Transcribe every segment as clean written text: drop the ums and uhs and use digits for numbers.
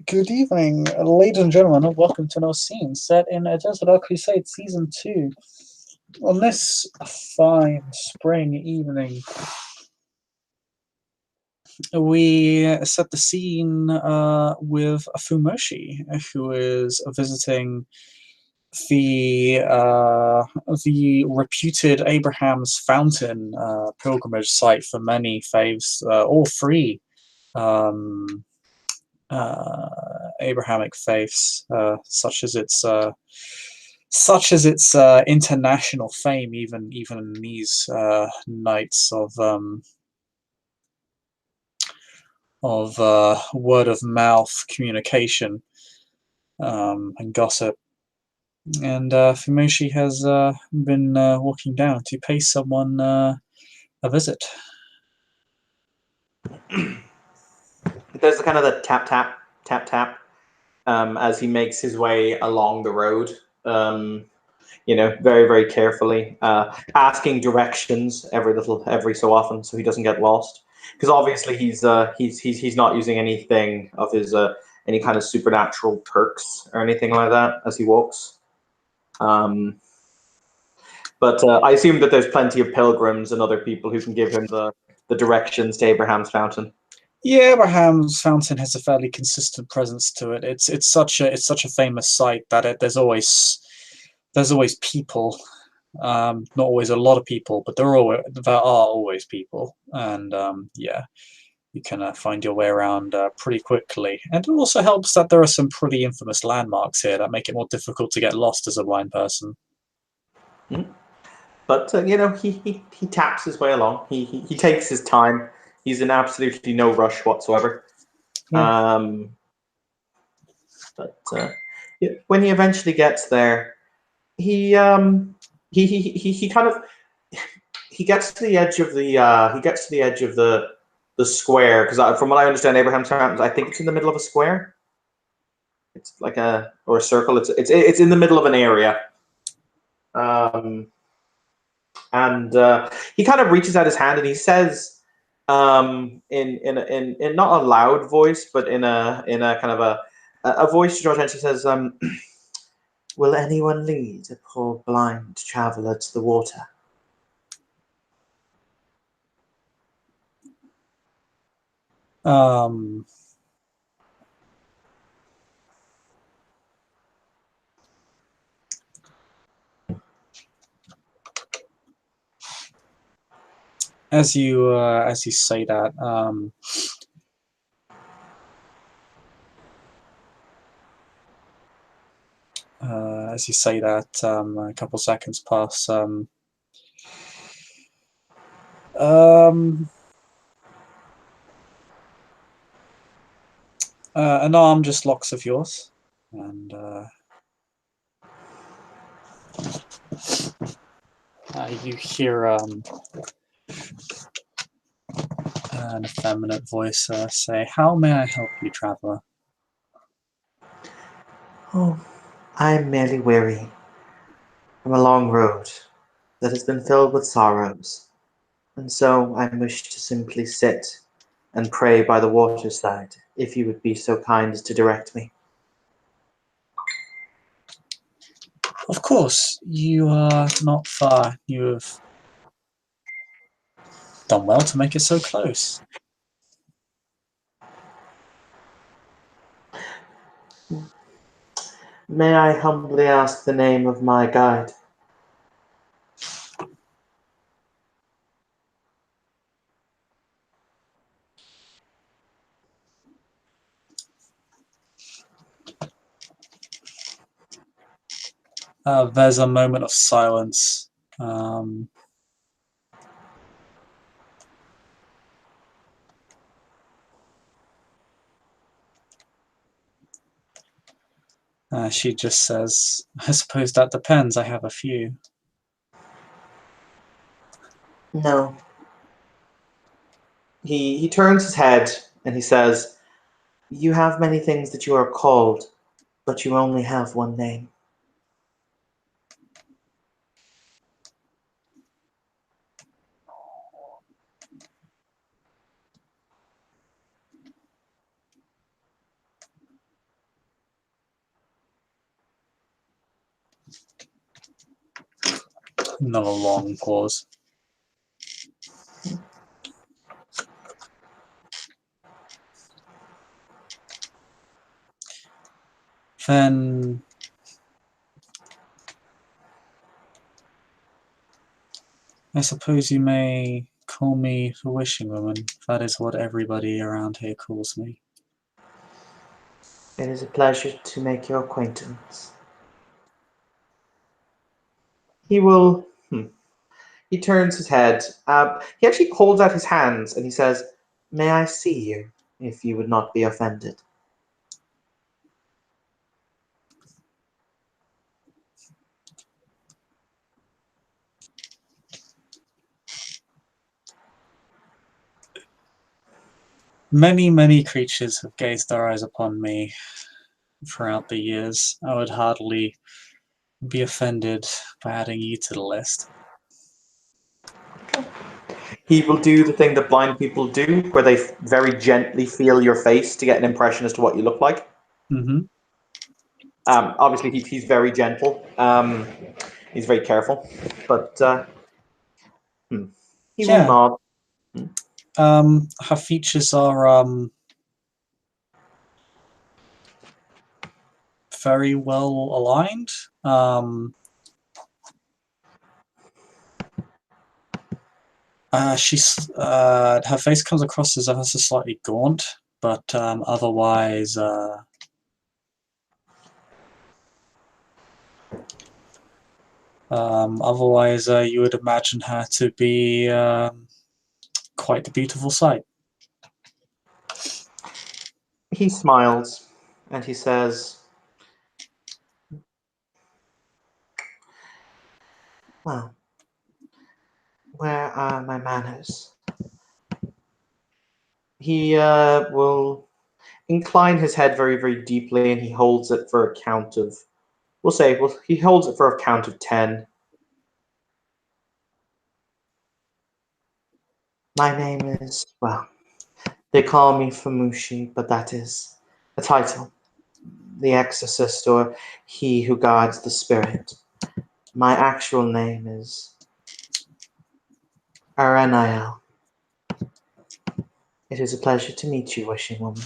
Good evening, ladies and gentlemen, and welcome to No Scene, set in A Desert Isle Crusade Season 2. On this fine spring evening, we set the scene with Fumoshi, who is visiting the reputed Abraham's Fountain pilgrimage site for many faiths, all three um, Abrahamic faiths, such as its international fame, even in these nights of word of mouth communication and gossip. And Fumoshi has been walking down to pay someone a visit. There's kind of the tap tap tap tap as he makes his way along the road. Very very carefully, asking directions every so often so he doesn't get lost. Because obviously he's not using anything of his any kind of supernatural perks or anything like that as he walks. But I assume that there's plenty of pilgrims and other people who can give him the directions to Abraham's Fountain. Yeah, Abraham's Fountain has a fairly consistent presence to it. It's such a famous site that there's always people. Not always a lot of people, but there are always people, and yeah, you can find your way around pretty quickly. And it also helps that there are some pretty infamous landmarks here that make it more difficult to get lost as a blind person. Mm-hmm. But he taps his way along. He takes his time. He's in absolutely no rush whatsoever. Yeah. But when he eventually gets there, he kind of he gets to the edge of the square, because from what I understand, Abraham's Fountain, I think it's in the middle of a square. It's like a circle. It's in the middle of an area. And he kind of reaches out his hand and he says, in not a loud voice, but in a kind of a voice to draw attention. He says, "Will anyone lead a poor blind traveler to the water?" As you say that, a couple seconds pass. An arm just locks of yours, and you hear an effeminate voice say, "How may I help you, traveler?" "Oh, I am merely weary from a long road that has been filled with sorrows, and so I wish to simply sit and pray by the waterside, if you would be so kind as to direct me." Of course, you are not far. You have done well to make it so close. "May I humbly ask the name of my guide?" There's a moment of silence. She just says, "I suppose that depends. I have a few." "No." He turns his head and he says, "You have many things that you are called, but you only have one name." Not a long pause. Then I suppose you may call me the Wishing Woman. That is what everybody around here calls me. It is a pleasure to make your acquaintance. He will. He turns his head. He actually holds out his hands and he says, "May I see you, if you would not be offended?" Many, many creatures have gazed their eyes upon me throughout the years. I would hardly be offended by adding you to the list. He will do the thing that blind people do, where they very gently feel your face to get an impression as to what you look like. Mm-hmm. Obviously, he's very gentle. He's very careful, but he will Yeah. nod. Her features are very well aligned. Her face comes across as ever so slightly gaunt, but otherwise you would imagine her to be quite a beautiful sight. He smiles and he says, "Well, where are my manners?" He will incline his head very, very deeply, and he holds it for a count of. He holds it for a count of 10. My name is, well, they call me Famushi, but that is a title. The exorcist, or he who guards the spirit. My actual name is Aranael. It is a pleasure to meet you, Wishing Woman.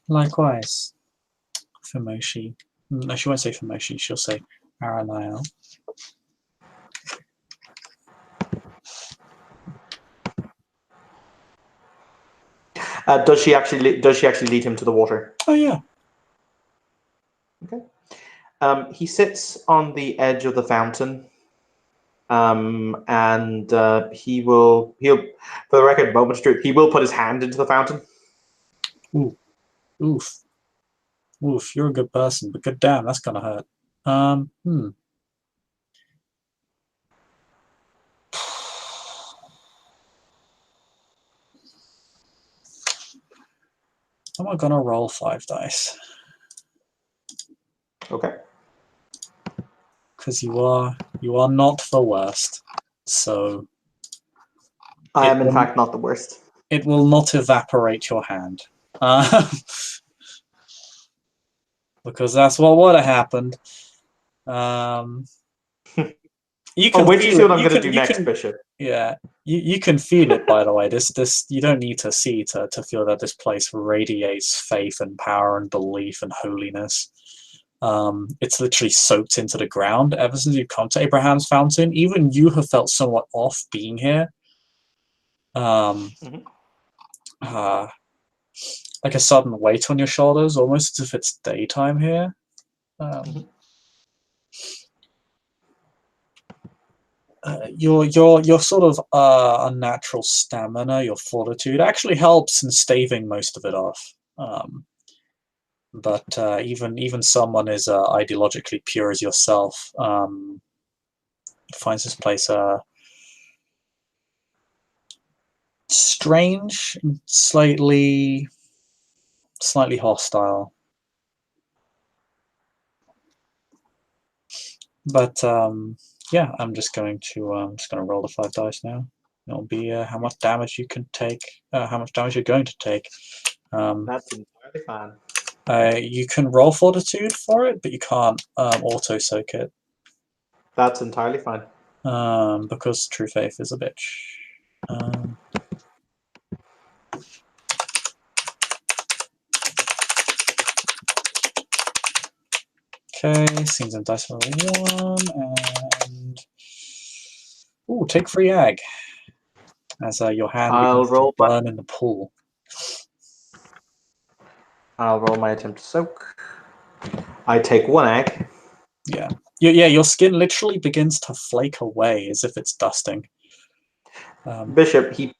Likewise, Famoshi. No, she won't say Famoshi, she'll say Aranael. Does she actually lead him to the water? Oh yeah. Okay. He sits on the edge of the fountain, and he'll, for the record, moment's truth, he will put his hand into the fountain. Ooh. Oof. Oof, you're a good person, but good damn, that's gonna hurt. Am I gonna roll 5 dice? Okay. Because you are not the worst. So I am in fact not the worst. It will not evaporate your hand. Because that's what would have happened. You can wait to see what I'm you going to can, do you next, can, Bishop. Yeah, you can feel it. By the way, this you don't need to see to feel that this place radiates faith and power and belief and holiness. It's literally soaked into the ground ever since you've come to Abraham's Fountain. Even you have felt somewhat off being here. Like a sudden weight on your shoulders, almost as if it's daytime here. Your sort of unnatural stamina, your fortitude, actually helps in staving most of it off. But even someone as ideologically pure as yourself finds this place strange, and slightly hostile. But yeah, I'm just going to roll the 5 dice now. It'll be how much damage you can take, how much damage you're going to take. That's entirely fine. You can roll Fortitude for it, but you can't auto soak it. That's entirely fine. Because True Faith is a bitch. Okay, scenes and dice roll 1, and take free ag. As your hand I'll begins to roll burn in the pool. I'll roll my attempt to soak. I take 1 egg. Yeah. Your skin literally begins to flake away as if it's dusting. Bishop, he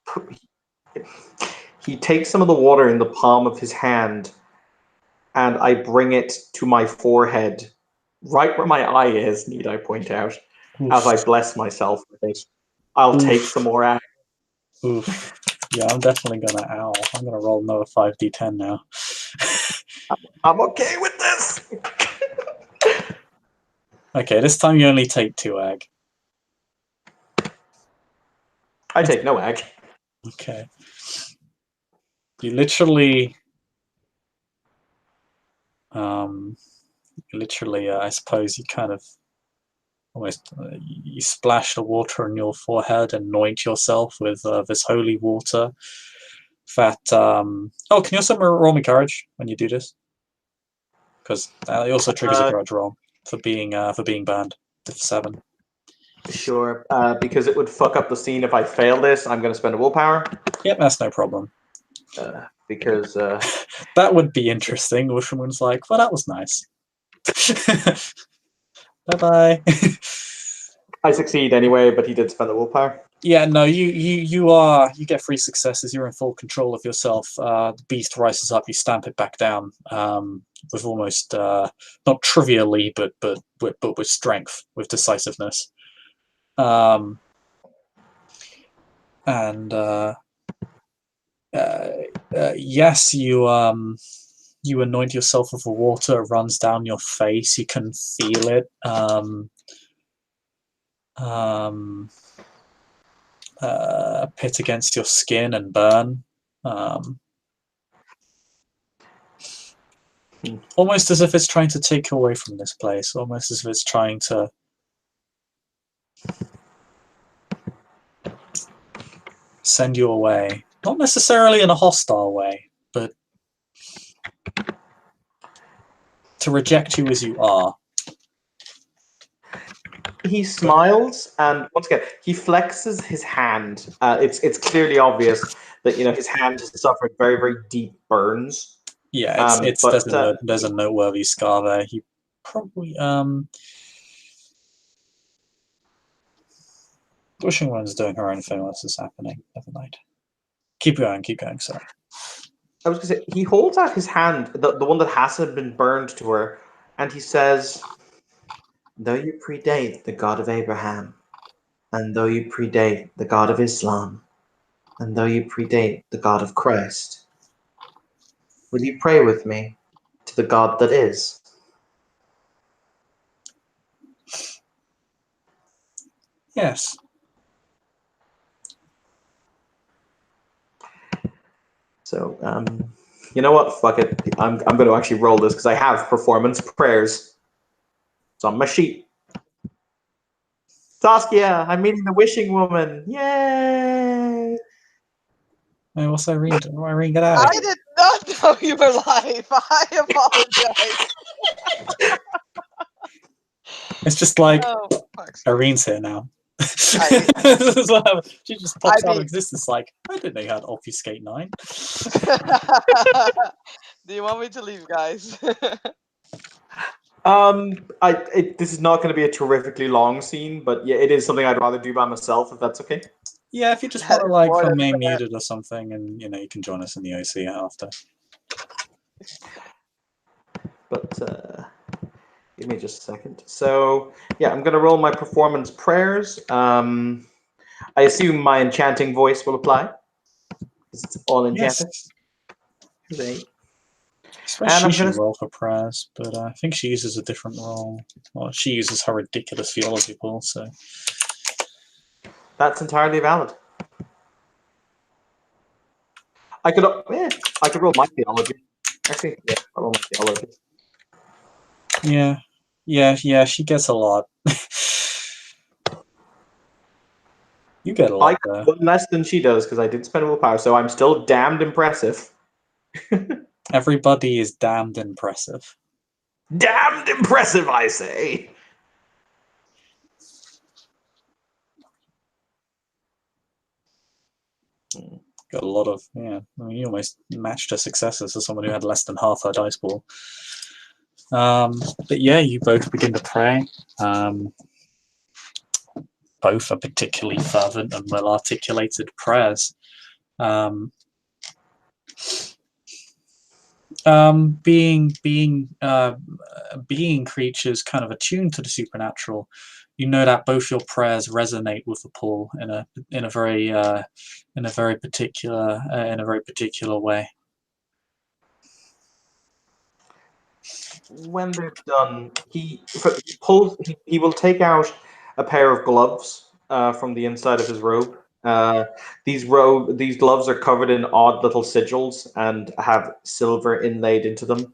takes some of the water in the palm of his hand, and I bring it to my forehead, right where my eye is, need I point out, as I bless myself with it. I'll take some more egg. Oof. Yeah, I'm definitely gonna owl. I'm gonna roll another 5d10 now. I'm okay with this! Okay, this time you only take 2 egg. I take no egg. Okay. You literally... I suppose you kind of almost you splash the water on your forehead and anoint yourself with this holy water. That can you also roll me courage when you do this? Because it also triggers a courage roll for being banned to 7. Sure, because it would fuck up the scene if I fail this. I'm going to spend a willpower. Yep, that's no problem. Because that would be interesting. Wisherman's like, well, that was nice. Bye-bye. I succeed anyway, but he did spend the willpower. Yeah, no, you get 3 successes. You're in full control of yourself. The beast rises up. You stamp it back down with almost not trivially, but with strength, with decisiveness. Yes, you anoint yourself with the water. It runs down your face. You can feel it. Pit against your skin and burn. Almost as if it's trying to take you away from this place. Almost as if it's trying to send you away. Not necessarily in a hostile way, but to reject you as you are. He smiles, and once again, he flexes his hand. It's clearly obvious that his hand has suffered very, very deep burns. Yeah, there's a noteworthy scar there. He probably Wishing One's doing her own thing. What's this happening? Never mind. Keep going. Sorry. I was going to say, he holds out his hand, the one that hasn't been burned to her, and he says, "Though you predate the God of Abraham, and though you predate the God of Islam, and though you predate the God of Christ, will you pray with me to the God that is?" Yes. So, you know what? Fuck it. I'm going to actually roll this because I have performance prayers. It's on my sheet. Saskia, I'm meeting the wishing woman. Yay! Hey, what's Irene? Irene, get out of here. I did not know you were live. I apologize. It's just like fuck's Irene's here now. She just pops out of existence like, I didn't know you had Obfuscate 9. Do you want me to leave, guys? This is not going to be a terrifically long scene, but yeah, it is something I'd rather do by myself, if that's okay. Yeah, if you just want to remain muted or something, and you can join us in the OC after. But give me just a second. So yeah, I'm going to roll my performance prayers. I assume my enchanting voice will apply, because it's all enchanted. Yes. I suppose she should roll for prayers, but I think she uses a different roll. Well, she uses her ridiculous theology pool, so... That's entirely valid. I could roll my theology. Actually, yeah, I'll roll my theology. Yeah, she gets a lot. You get a I lot got there. one less than she does because I did spend willpower, so I'm still damned impressive. Everybody is damned impressive. Damned impressive, I say. Got a lot of, yeah. I mean, you almost matched her successes to someone who had less than half her dice pool. But yeah, you both begin to pray. Both are particularly fervent and well articulated prayers. Being creatures kind of attuned to the supernatural, you know that both your prayers resonate with the pool in a very particular way. When they're done, he will take out a pair of gloves from the inside of his robe. These gloves are covered in odd little sigils and have silver inlaid into them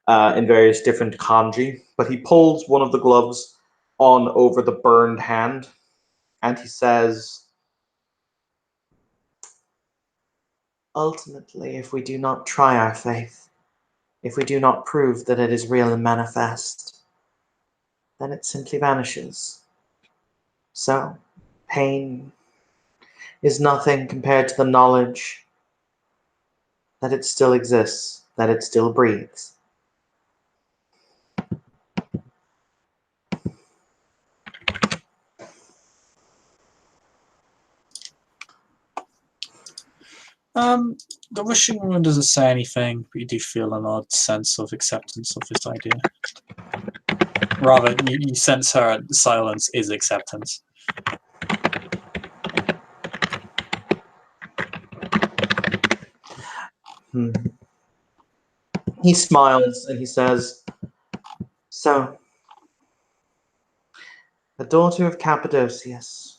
in various different kanji. But he pulls one of the gloves on over the burned hand, and he says, "Ultimately, if we do not try our faith, if we do not prove that it is real and manifest, then it simply vanishes. So, pain is nothing compared to the knowledge that it still exists, that it still breathes." The wishing woman doesn't say anything, but you do feel an odd sense of acceptance of this idea. Rather, you sense her silence is acceptance. He smiles and he says, "So, a daughter of Cappadocius.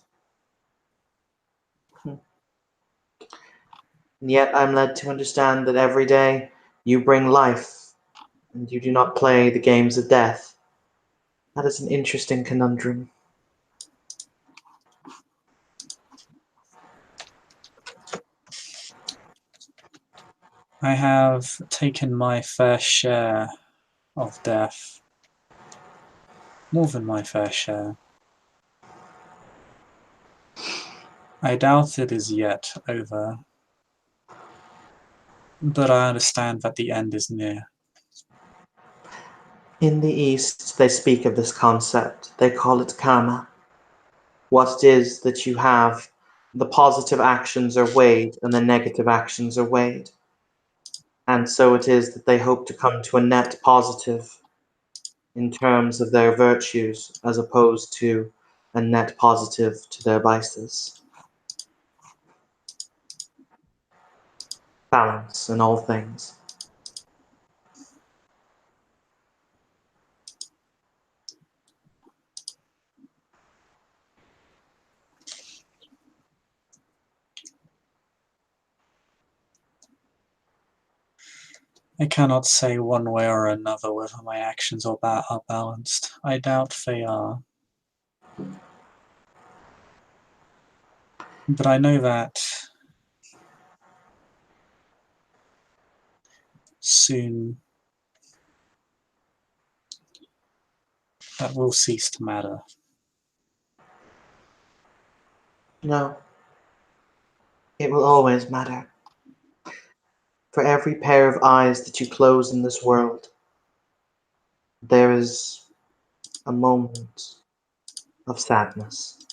And yet I'm led to understand that every day you bring life, and you do not play the games of death. That is an interesting conundrum." I have taken my fair share of death. More than my fair share. I doubt it is yet over, but I understand that the end is near. In the East, they speak of this concept. They call it karma. What it is that you have, the positive actions are weighed and the negative actions are weighed. And so it is that they hope to come to a net positive in terms of their virtues as opposed to a net positive to their vices. Balance in all things. I cannot say one way or another whether my actions are balanced. I doubt they are. But I know that soon that will cease to matter. No, it will always matter. For every pair of eyes that you close in this world, there is a moment of sadness.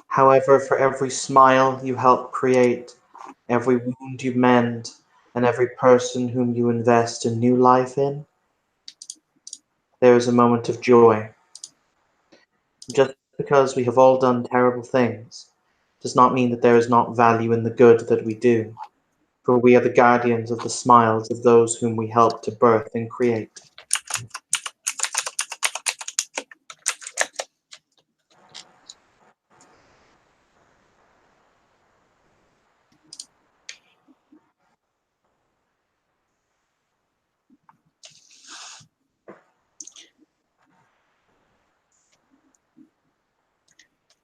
However, for every smile you help create, every wound you mend, and every person whom you invest a new life in, there is a moment of joy. Just because we have all done terrible things does not mean that there is not value in the good that we do, for we are the guardians of the smiles of those whom we help to birth and create.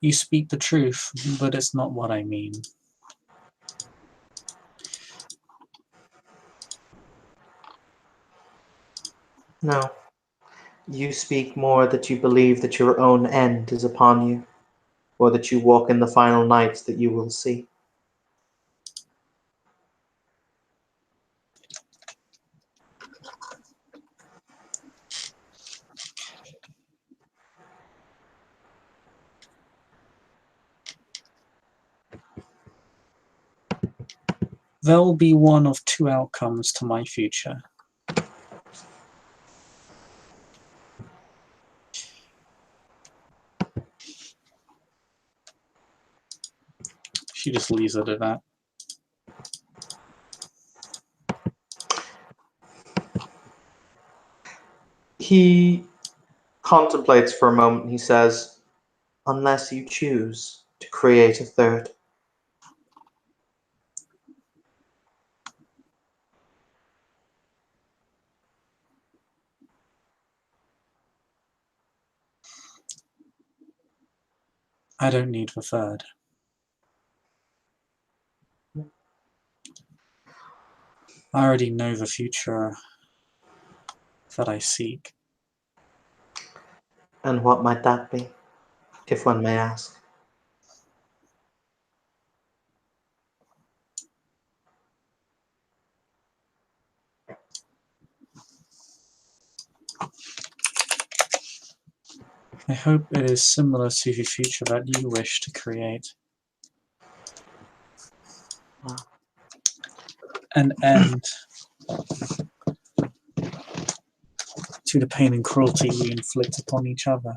You speak the truth, but it's not what I mean. No. You speak more that you believe that your own end is upon you, or that you walk in the final night that you will see. There'll be one of two outcomes to my future. She just leaves it at that. He contemplates for a moment. He says, unless you choose to create a third. I don't need the third. I already know the future that I seek. And what might that be, if one may ask? I hope it is similar to the future that you wish to create. Wow. An end to the pain and cruelty we inflict upon each other.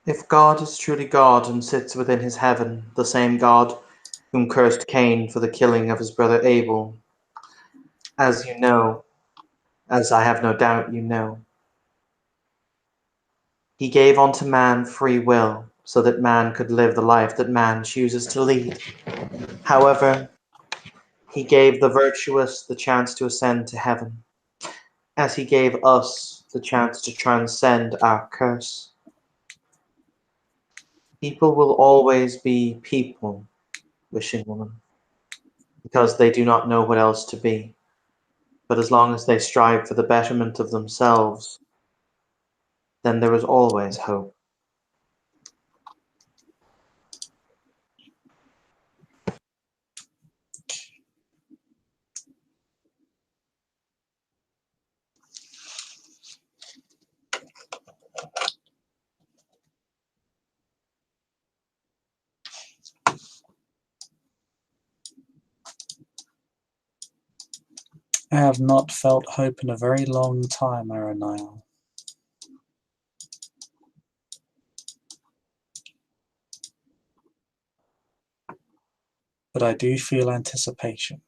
If God is truly God and sits within his heaven, the same God whom cursed Cain for the killing of his brother Abel, as you know, as I have no doubt you know, he gave unto man free will so that man could live the life that man chooses to lead. However, he gave the virtuous the chance to ascend to heaven, as he gave us the chance to transcend our curse. People will always be people, wishing woman, because they do not know what else to be. But as long as they strive for the betterment of themselves, then there is always hope. I have not felt hope in a very long time, Aranile. But I do feel anticipation.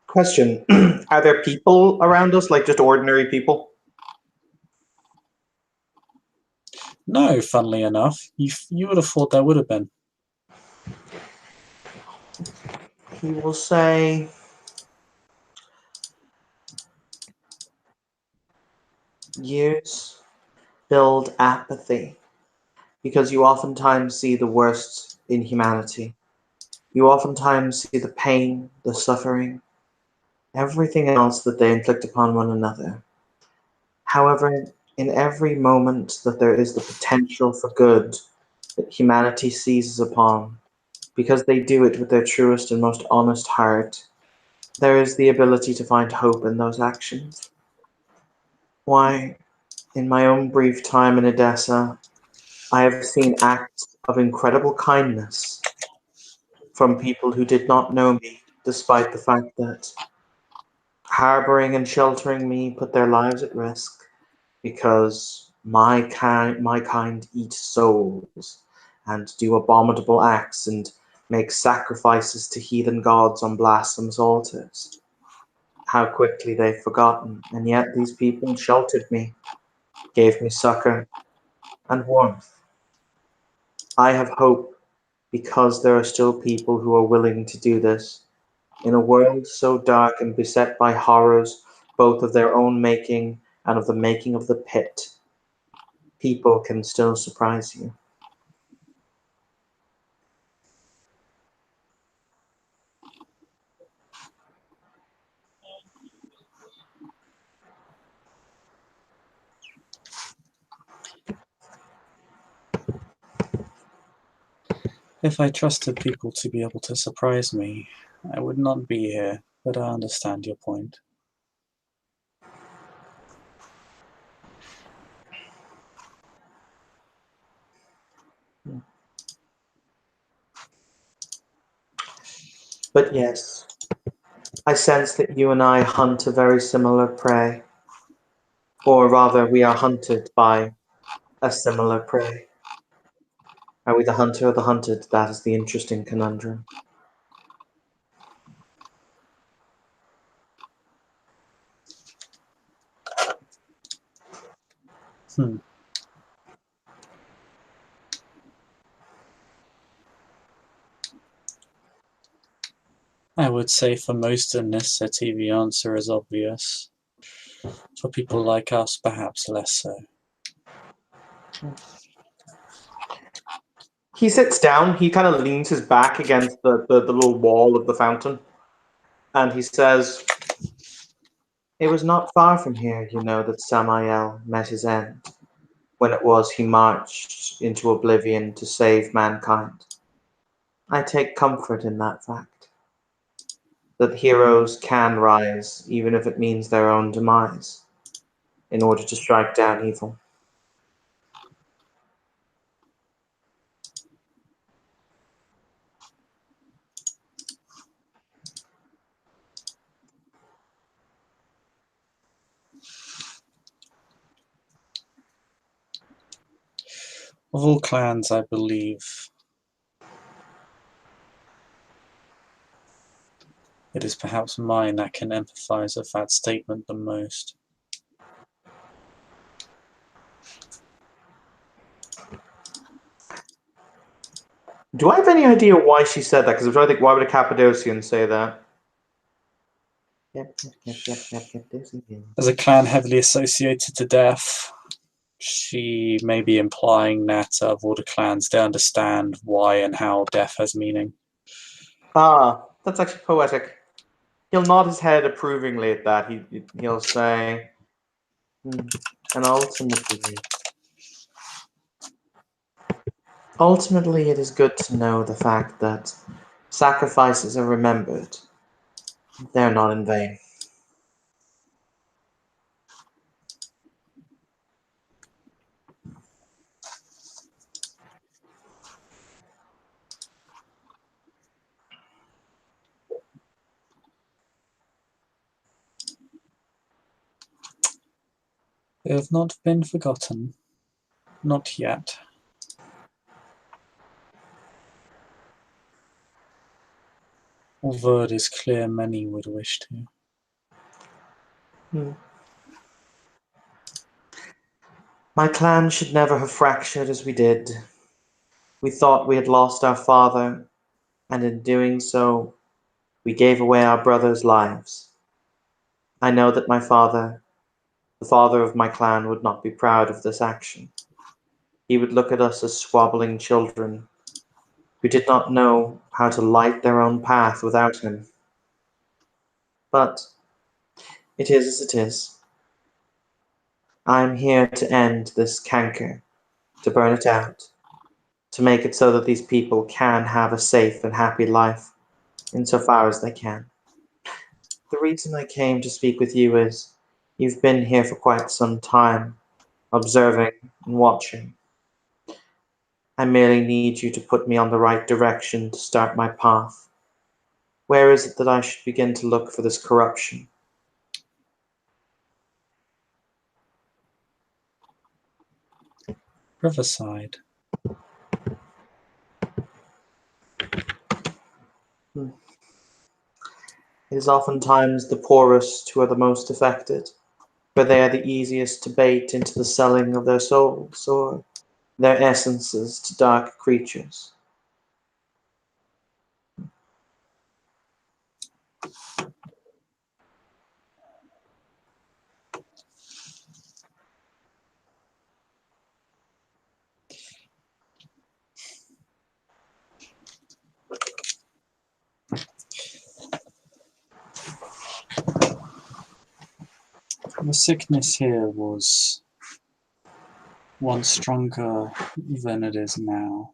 Question. Are there people around us, like just ordinary people? No, funnily enough, you would have thought there would have been. He will say, years build apathy, because you oftentimes see the worst in humanity. You oftentimes see the pain, the suffering, everything else that they inflict upon one another. However, in every moment that there is the potential for good that humanity seizes upon, because they do it with their truest and most honest heart, there is the ability to find hope in those actions. Why, in my own brief time in Edessa, I have seen acts of incredible kindness from people who did not know me, despite the fact that harboring and sheltering me put their lives at risk, because my kind eat souls and do abominable acts and make sacrifices to heathen gods on blasphemous altars. How quickly they've forgotten, and yet these people sheltered me, gave me succor and warmth. I have hope because there are still people who are willing to do this. In a world so dark and beset by horrors, both of their own making and of the making of the pit, people can still surprise you. If I trusted people to be able to surprise me, I would not be here, but I understand your point. But yes, I sense that you and I hunt a very similar prey. Or rather, we are hunted by a similar prey. Are we the hunter or the hunted? That is the interesting conundrum. Hmm. I would say for most in this city the answer is obvious. For people like us, perhaps less so. He sits down, he kind of leans his back against the little wall of the fountain, and he says, "It was not far from here, you know, that Samael met his end, when it was he marched into oblivion to save mankind. I take comfort in that fact, that heroes can rise, even if it means their own demise, in order to strike down evil." Of all clans, I believe it is perhaps mine that can empathize with that statement the most. Do I have any idea why she said that? Because I'm trying to think, why would a Cappadocian say that? Yep. As a clan heavily associated to death, she may be implying that of all the clans, they understand why and how death has meaning. Ah, that's actually poetic. He'll nod his head approvingly at that. He'll say, and ultimately, it is good to know the fact that sacrifices are remembered. They're not in vain. They have not been forgotten. Not yet. Although it is clear many would wish to. My clan should never have fractured as we did. We thought we had lost our father, and in doing so, we gave away our brothers' lives. I know that my father, the father of my clan, would not be proud of this action. He would look at us as squabbling children who did not know how to light their own path without him. But it is as it is. I am here to end this canker, to burn it out, to make it so that these people can have a safe and happy life, insofar as they can. The reason I came to speak with you is you've been here for quite some time, observing and watching. I merely need you to put me on the right direction to start my path. Where is it that I should begin to look for this corruption? Riverside. It is oftentimes the poorest who are the most affected, for they are the easiest to bait into the selling of their souls or their essences to dark creatures. The sickness here was once stronger than it is now.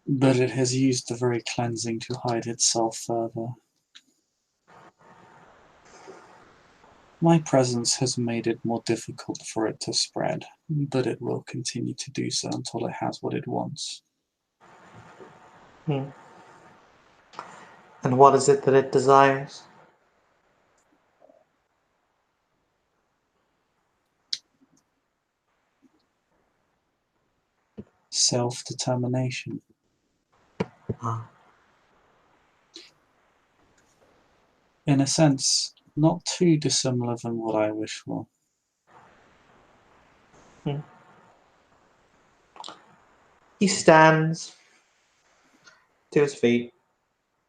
But it has used the very cleansing to hide itself further. My presence has made it more difficult for it to spread, but it will continue to do so until it has what it wants. And what is it that it desires? Self-determination. Ah. In a sense, not too dissimilar than what I wish for. He stands to his feet.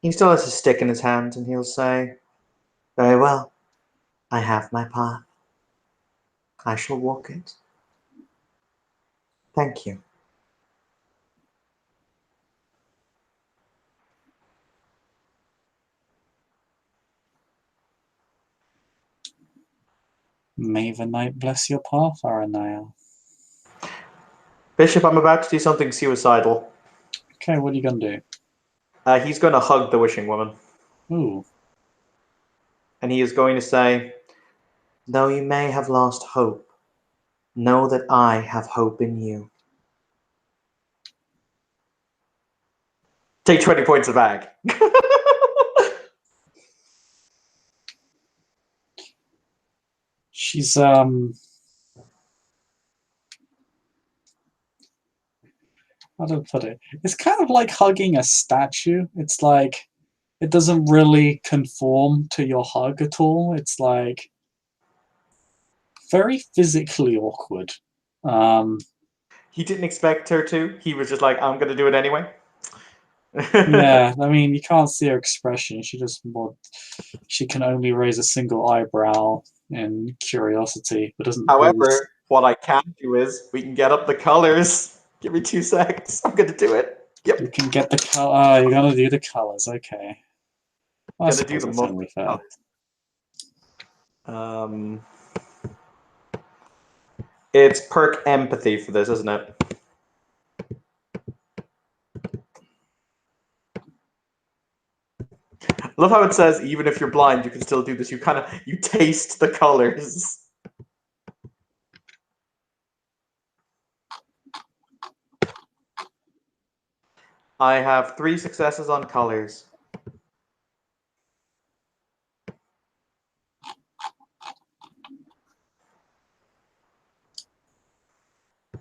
He still has his stick in his hand, and he'll say, "Very well. I have my path. I shall walk it. Thank you." May the night bless your path, Aranael. Bishop, I'm about to do something suicidal. Okay, what are you gonna do? He's going to hug the wishing woman. Ooh. And he is going to say, "Though you may have lost hope, know that I have hope in you." Take 20 points of ag. She's how do I put it? It's kind of like hugging a statue. It's like it doesn't really conform to your hug at all. It's like very physically awkward. He didn't expect her to. He was just like, "I'm going to do it anyway." Yeah, I mean, you can't see her expression. She can only raise a single eyebrow in curiosity, but doesn't really. However, what I can do is we can get up the colors. Give me 2 seconds. I'm going to do it. Yep. You can get the color. You're gonna do the colors, okay? Well, I Gonna do suppose the that's most only fair. It's perk empathy for this, isn't it? Love how it says even if you're blind, you can still do this. You taste the colors. I have 3 successes on colors.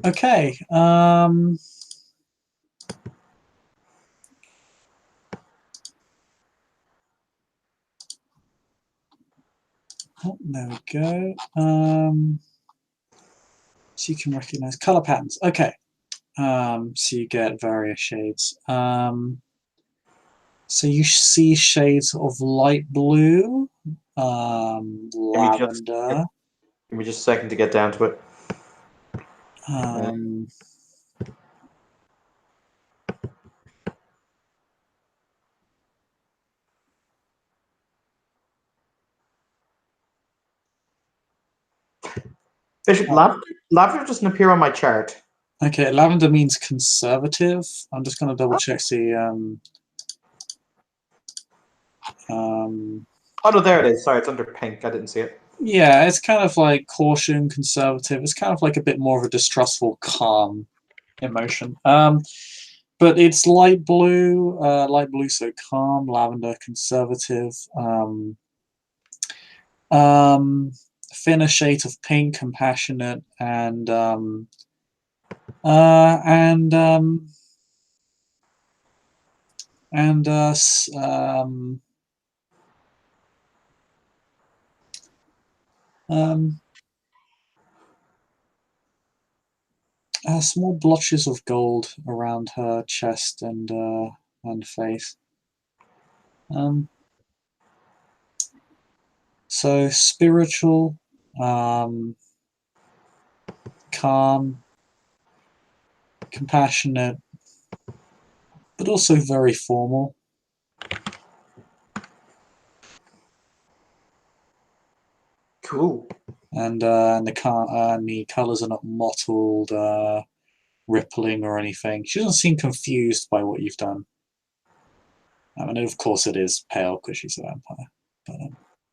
Okay. Oh, there we go. So you can recognize color patterns. Okay. So you get various shades. So you see shades of light blue, lavender. Give me just a second to get down to it. Bishop, lavender doesn't appear on my chart. Okay, lavender means conservative. I'm just going to double check. See. Oh no, there it is. Sorry, it's under pink. I didn't see it. Yeah, it's kind of like caution, conservative. It's kind of like a bit more of a distrustful, calm emotion. But it's light blue, so calm, lavender, conservative. Thinner shades of pink, compassionate, and small blotches of gold around her chest and face. So spiritual, calm, compassionate, but also very formal. Cool. And the colours are not mottled, rippling or anything. She doesn't seem confused by what you've done. I mean, of course it is pale because she's a vampire, but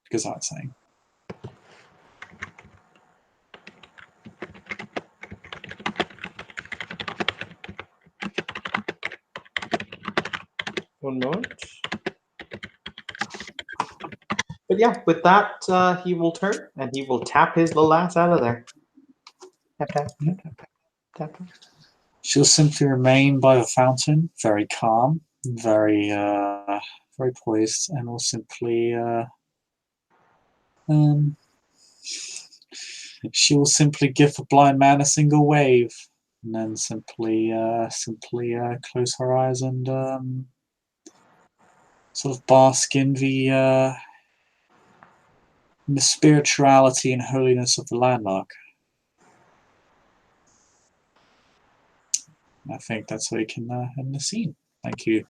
because I'm saying. One moment. But yeah, with that, he will turn and he will tap his little ass out of there. Tap, tap, tap, tap, tap, tap, tap. She'll simply remain by the fountain, very calm, very poised, and will simply she will simply give the blind man a single wave, and then simply close her eyes and sort of bask in the spirituality and holiness of the landmark. I think that's where we can end the scene. Thank you.